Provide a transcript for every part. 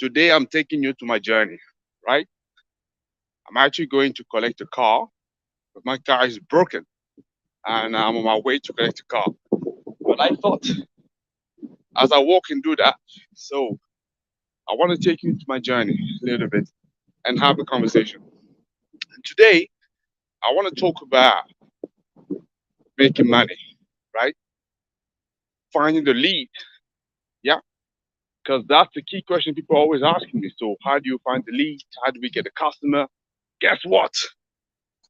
Today I'm taking you to my journey, right? I'm actually going to collect a car, but my car is broken and I'm on my way to collect a car. But I thought as I walk and do that, so I want to take you to my journey a little bit and have a conversation. And today I want to talk about making money, right? Finding the lead, yeah? Because that's the key question people are always asking me. So how do you find the lead? How do we get a customer? Guess what?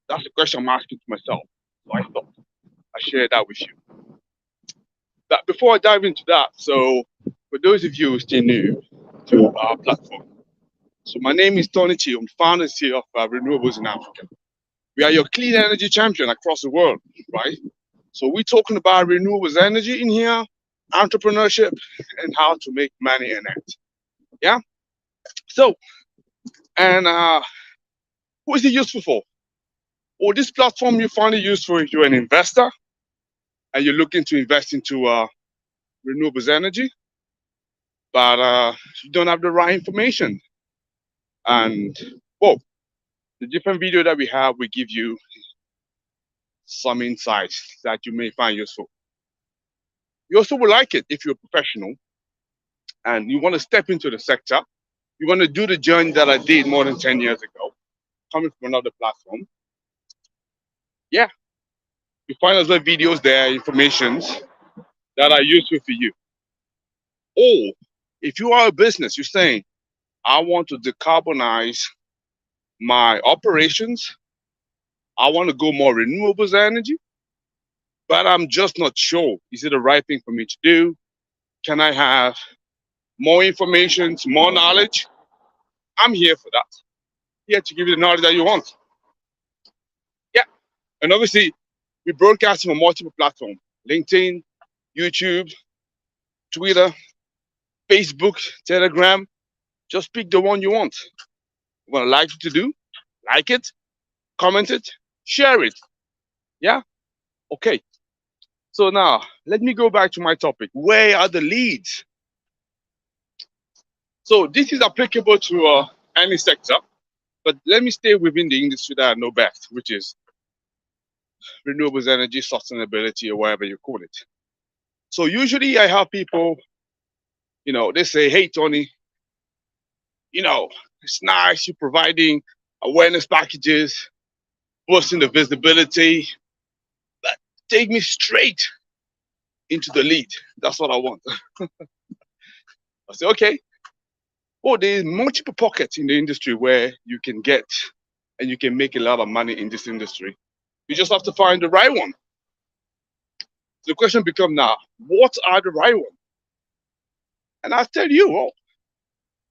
That's the question I'm asking to myself. So I thought I share that with you. That before I dive into that, so for those of you who are still new to our platform, so my name is Tony Chi. I'm founder and CEO of Renewables in Africa. We are your clean energy champion across the world, right? So we're talking about renewables energy in here, entrepreneurship, and how to make money in it. Yeah. So, and who is it useful for? Well, this platform you find it useful if you're an investor and you're looking to invest into renewables energy, but you don't have the right information. And well, the different video that we have will give you some insights that you may find useful. You also will like it if you're a professional and you want to step into the sector. You want to do the journey that I did more than 10 years ago, coming from another platform. Yeah, you find as well videos there, informations that are useful for you. Or if you are a business, you're saying, I want to decarbonize my operations. I want to go more renewables energy, but I'm just not sure. Is it the right thing for me to do? Can I have more information, more knowledge? I'm here for that. Here to give you the knowledge that you want. Yeah. And obviously, we broadcast on multiple platforms: LinkedIn, YouTube, Twitter, Facebook, Telegram. Just pick the one you want. What I like you to do, like it, comment it, share it. Yeah? Okay. So now, let me go back to my topic. Where are the leads? So this is applicable to any sector, but let me stay within the industry that I know best, which is renewables energy, sustainability, or whatever you call it. So usually I have people, they say, hey, Tony, it's nice you're providing awareness packages, boosting the visibility, but take me straight into the lead. That's what I want. I say, okay. Well, there's multiple pockets in the industry where you can get and you can make a lot of money in this industry. You just have to find the right one. So the question becomes now, what are the right ones? And I'll tell you, well,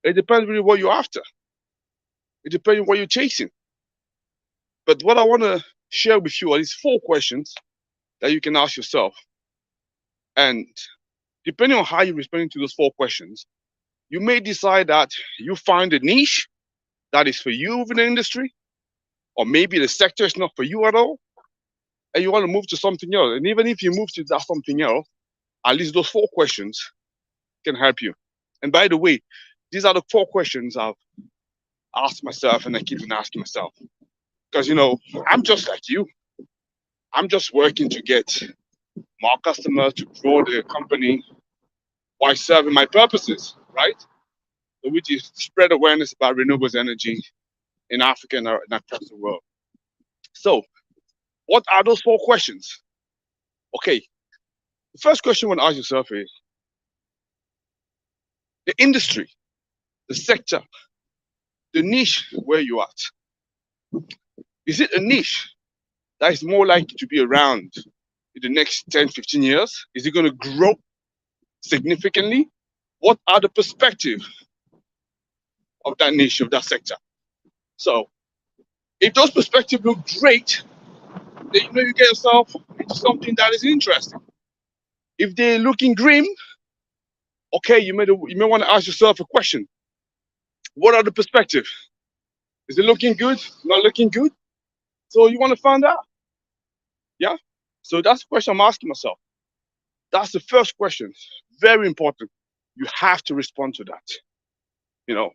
it depends really what you're after. It depends on what you're chasing. But what I want to share with you are these 4 questions that you can ask yourself. And depending on how you're responding to those 4 questions, you may decide that you find a niche that is for you within the industry, or maybe the sector is not for you at all, and you want to move to something else. And even if you move to that something else, at least those 4 questions can help you. And by the way, these are the 4 questions I've asked myself and I keep on asking myself. Because, I'm just like you. I'm just working to get more customers to grow the company while serving my purposes, right? Which is spread awareness about renewables energy in Africa and across the world. So, what are those 4 questions? Okay, the first question you want to ask yourself is the industry, the sector, the niche where you're at. Is it a niche that is more likely to be around in the next 10, 15 years? Is it going to grow significantly? What are the perspectives of that niche, of that sector? So, if those perspectives look great, then you get yourself into something that is interesting. If they're looking grim, okay, you may want to ask yourself a question. What are the perspectives? Is it looking good? Not looking good? So you want to find out. Yeah? So that's the question I'm asking myself. That's the first question. Very important. You have to respond to that. You know,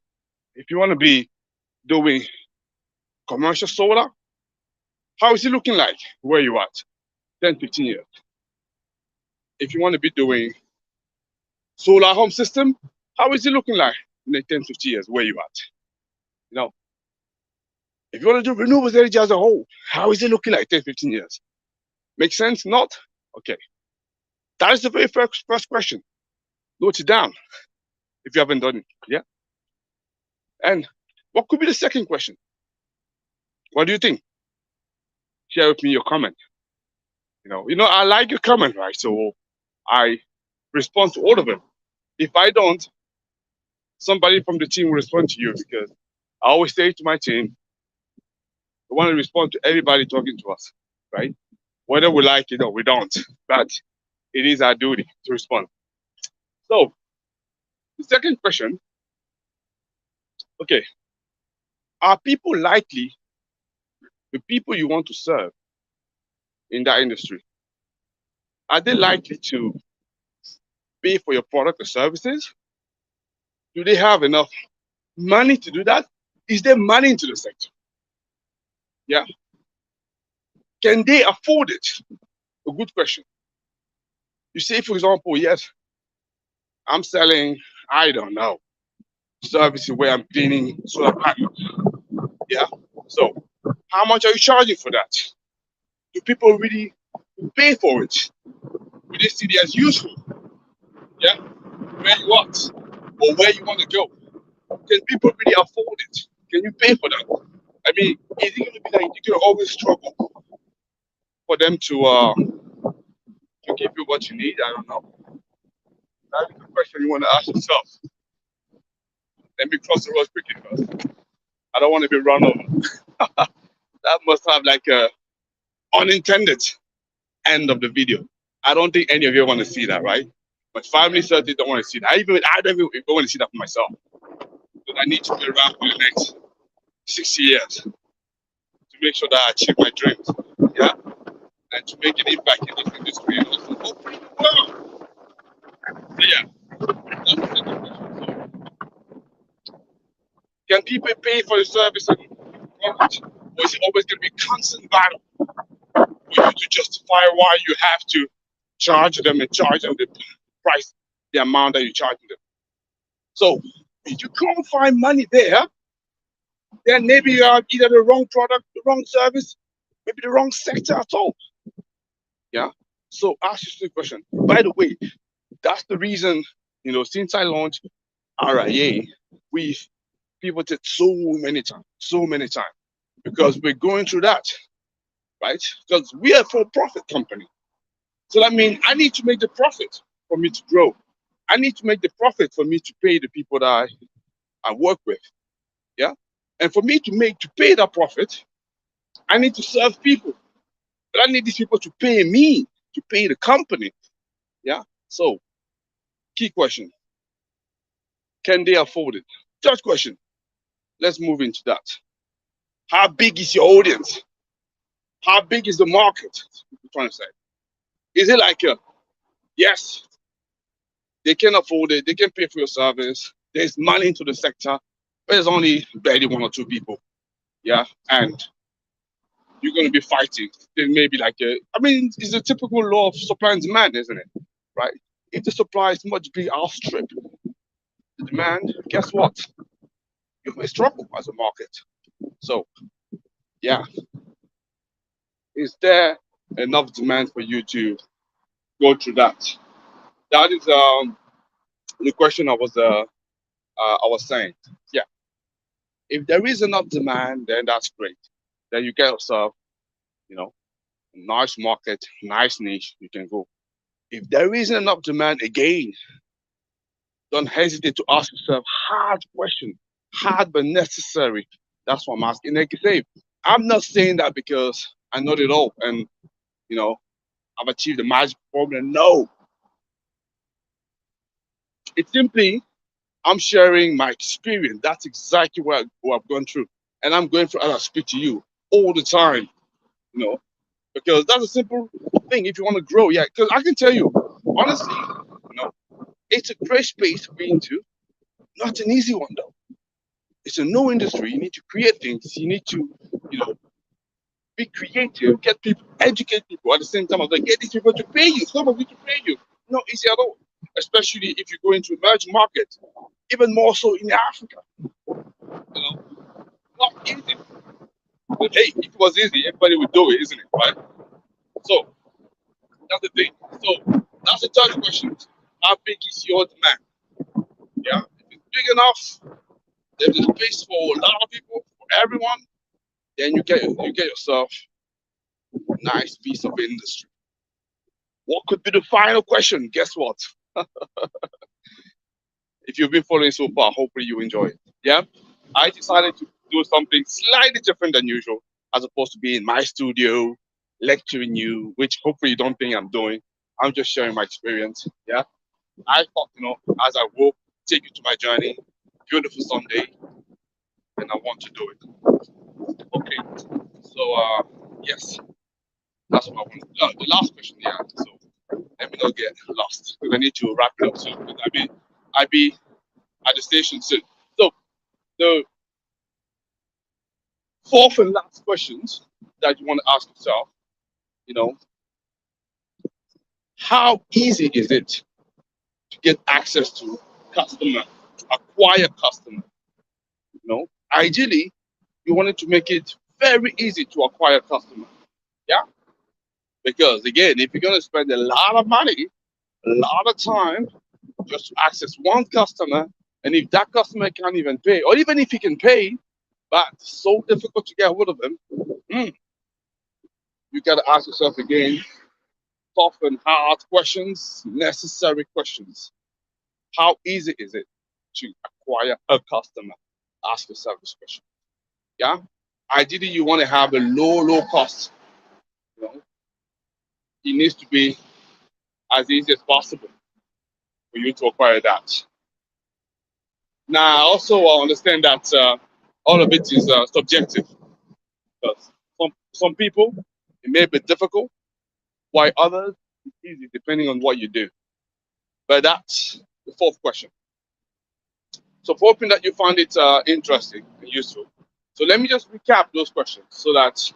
if you want to be doing commercial solar, how is it looking like where you at? 10, 15 years. If you want to be doing solar home system, how is it looking like in the 10, 15 years where you at? You know, if you want to do renewables energy as a whole, how is it looking like 10, 15 years? Make sense? Not? Okay. That is the very first question. Note it down if you haven't done it. Yeah. And what could be the second question? What do you think? Share with me your comment. I like your comment, right? So I respond to all of them. If I don't, somebody from the team will respond to you because I always say to my team, we want to respond to everybody talking to us, right? Whether we like it or we don't, but it is our duty to respond. So the second question, okay, are people likely, the people you want to serve in that industry, are they likely to pay for your product or services? Do they have enough money to do that? Is there money into the sector? Yeah. Can they afford it? A good question. You say, for example, yes, I'm selling, I don't know, services where I'm cleaning solar panels. Yeah. So how much are you charging for that? Do people really pay for it? Do they see it as useful? Yeah. Where you want or where you want to go? Can people really afford it? Can you pay for that? I mean, is it going to be like you're going to always struggle for them to give you what you need? I don't know. That's the question you want to ask yourself. Let me cross the road quickly first. I don't want to be run over. That must have like a unintended end of the video. I don't think any of you want to see that, right? My family certainly don't want to see that. I don't even want to see that for myself. But I need to be around for the next 60 years to make sure that I achieve my dreams. Yeah? And to make an impact in this industry and also hopefully the world. So yeah, that's the second question. So, can people pay for the service and product? Or is it always going to be constant battle for you to justify why you have to charge them and charge them the price, the amount that you're charging them? So if you can't find money there, then maybe you have either the wrong product, the wrong service, maybe the wrong sector at all. Yeah. So ask yourself the question. By the way, that's the reason, since I launched RIA, we've pivoted so many times, because we're going through that, right? Because we are a for-profit company. So that means I need to make the profit for me to grow. I need to make the profit for me to pay the people that I work with. Yeah. And for me to pay that profit, I need to serve people. But I need these people to pay me, to pay the company. Yeah. So, key question. Can they afford it? Third question. Let's move into that. How big is your audience? How big is the market? I'm trying to say. Is it like yes, they can afford it, they can pay for your service, there's money into the sector, but there's only barely one or two people. Yeah. And you're going to be fighting. There may be like it's a typical law of supply and demand, isn't it? Right? If the supply is much big, outstrip the demand, guess what? You may struggle as a market. So, yeah, is there enough demand for you to go through that? That is the question I was saying. Yeah, if there is enough demand, then that's great. Then you get yourself, a nice market, nice niche. You can go. If there isn't enough demand, again, don't hesitate to ask yourself hard question, hard but necessary. That's what I'm asking. Like I say, I'm not saying that because I know it all and I've achieved the magic formula. No, it's simply I'm sharing my experience. That's exactly what I've gone through, and I'm going through as I speak to you all the time. Because that's a simple thing. If you want to grow, yeah. Because I can tell you honestly, it's a great space to be into. Not an easy one though. It's a new industry. You need to create things. You need to, you know, be creative, get people, educate people at the same time as like get these people to pay you. Some of you to pay you. Not easy at all. Especially if you go into emerging markets, even more so in Africa. You know, not easy. But hey, if it was easy, everybody would do it, isn't it? Right? So that's the thing. So that's the third question. How big is your demand? Yeah, if it's big enough, there's a space for a lot of people, for everyone, then you get yourself a nice piece of industry. What could be the final question? Guess what? If you've been following so far, hopefully you enjoy it. Yeah, I decided to do something slightly different than usual, as opposed to being in my studio lecturing you, which hopefully you don't think I'm doing. I'm just sharing my experience. Yeah, I thought, as I walk, take you to my journey, beautiful Sunday, and I want to do it. Okay, so yes, that's what I want. The last question, yeah. So let me not get lost because I need to wrap it up soon. Because I be at the station soon. So the fourth and last questions that you want to ask yourself, you know, how easy is it to get access to customer, to acquire customer? Ideally, you wanted to make it very easy to acquire customer. Yeah, because again, if you're gonna spend a lot of money, a lot of time just to access one customer, and if that customer can't even pay, or even if he can pay, but it's so difficult to get hold of him, you gotta ask yourself again, tough and hard questions, necessary questions. How easy is it to acquire a customer? Ask yourself this question. Yeah. Ideally, you want to have a low cost. You know, it needs to be as easy as possible for you to acquire that. Now, also, I understand that all of it is subjective. Because some people it may be difficult, while others it's easy depending on what you do. But that's the fourth question. So, hoping that you found it interesting and useful. So, let me just recap those questions so that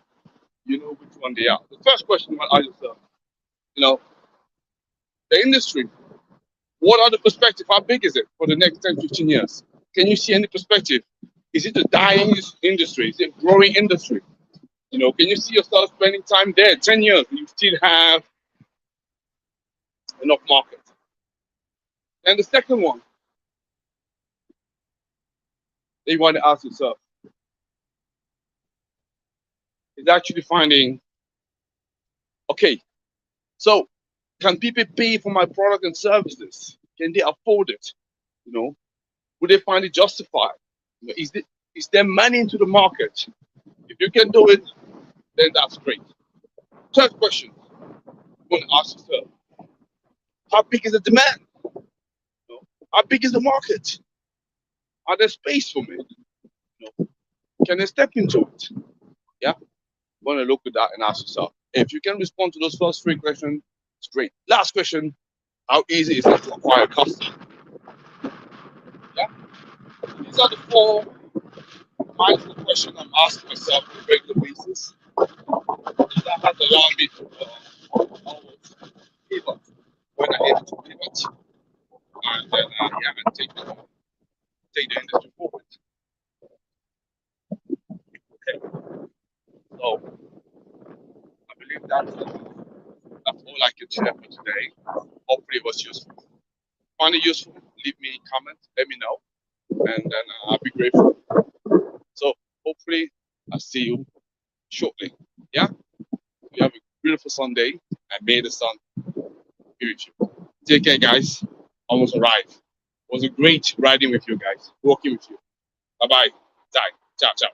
you know which one they are. The first question you want to ask yourself, you know, the industry. What are the perspective? How big is it for the next 10, 15 years? Can you see any perspective? Is it a dying industry? Is it a growing industry? Can you see yourself spending time there 10 years and you still have enough market? And the second one that you want to ask yourself is actually finding, okay, so can people pay for my product and services? Can they afford it? Would they find it justified? Is there money into the market? If you can do it, then that's great. Third question you want to ask yourself, how big is the demand? How big is the market? Are there space for me? Can I step into it? Yeah, you want to look at that and ask yourself. If you can respond to those first three questions, it's great. Last question, how easy is it to acquire a customer? Yeah, these are the four mindful questions I'm asking myself on a regular basis. That has allowed me to always pivot when I needed to pivot, and then and take the industry forward. Okay, so I believe that's all I can share for today. Hopefully, it was useful. Find it useful? Leave me a comment. Let me know, and then I'll be grateful. So hopefully, I'll see you shortly. Yeah. You have a beautiful Sunday, and may the sun be with you. Take care, guys. Almost arrived. It was a great riding with you guys, walking with you. Bye bye. Bye. Ciao, ciao.